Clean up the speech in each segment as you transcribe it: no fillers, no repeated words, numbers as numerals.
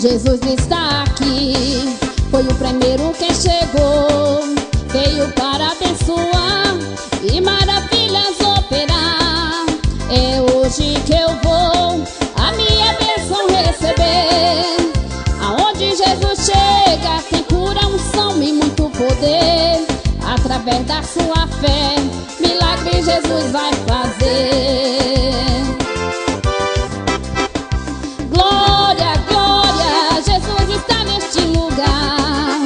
Jesus está aqui, foi o primeiro que chegou, veio para abençoar e maravilhas operar. É hoje que eu vou a minha bênção receber. Aonde Jesus chega tem cura, unção e muito poder. Através da sua fé, milagre Jesus vai fazer. Glória, glória, Jesus está neste lugar.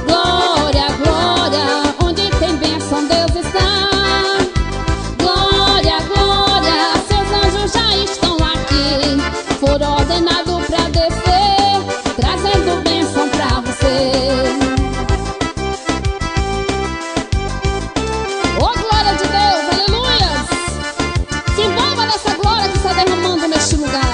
Glória, glória, onde tem bênção Deus está. Glória, glória, seus anjos já estão aqui. Foram ordenados para descer, trazendo bênção para você. Oh, glória de Deus, aleluias! Se envolva nessa glória que está derramando neste lugar.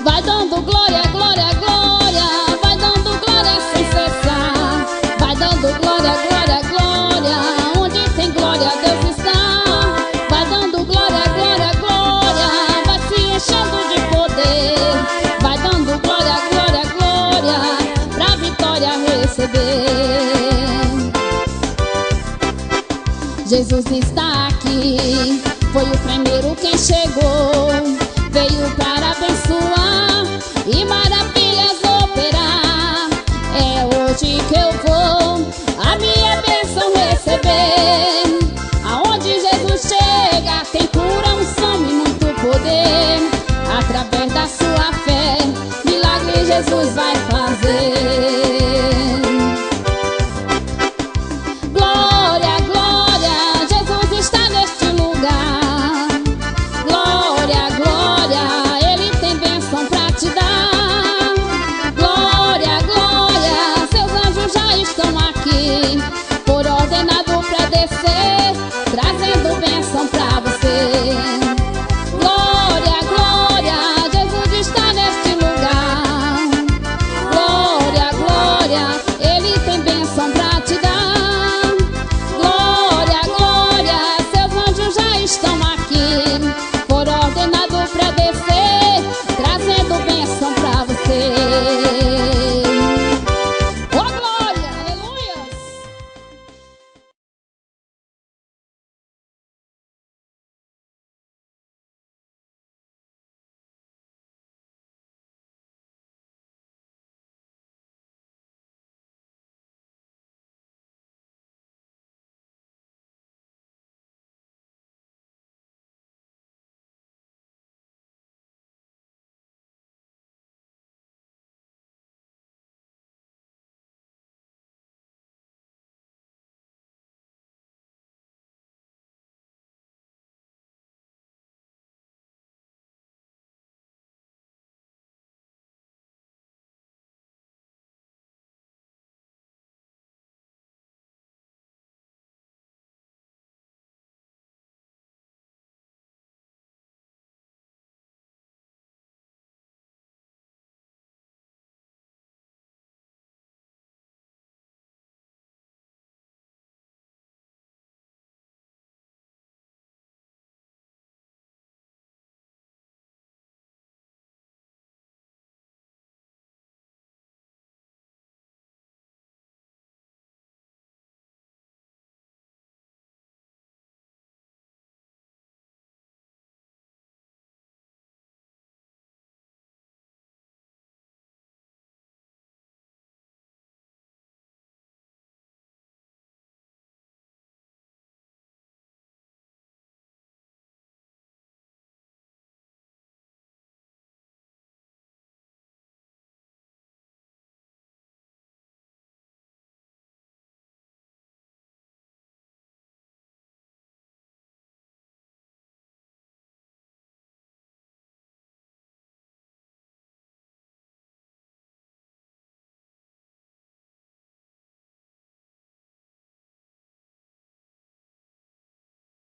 Vai dando glória, glória, glória, vai dando glória sem cessar. Vai dando glória, glória, glória, onde tem glória Deus está. Vai dando glória, glória, glória, vai se enchendo de poder. Vai dando glória, glória, glória, pra vitória receber. Jesus está aqui, foi o primeiro quem chegou,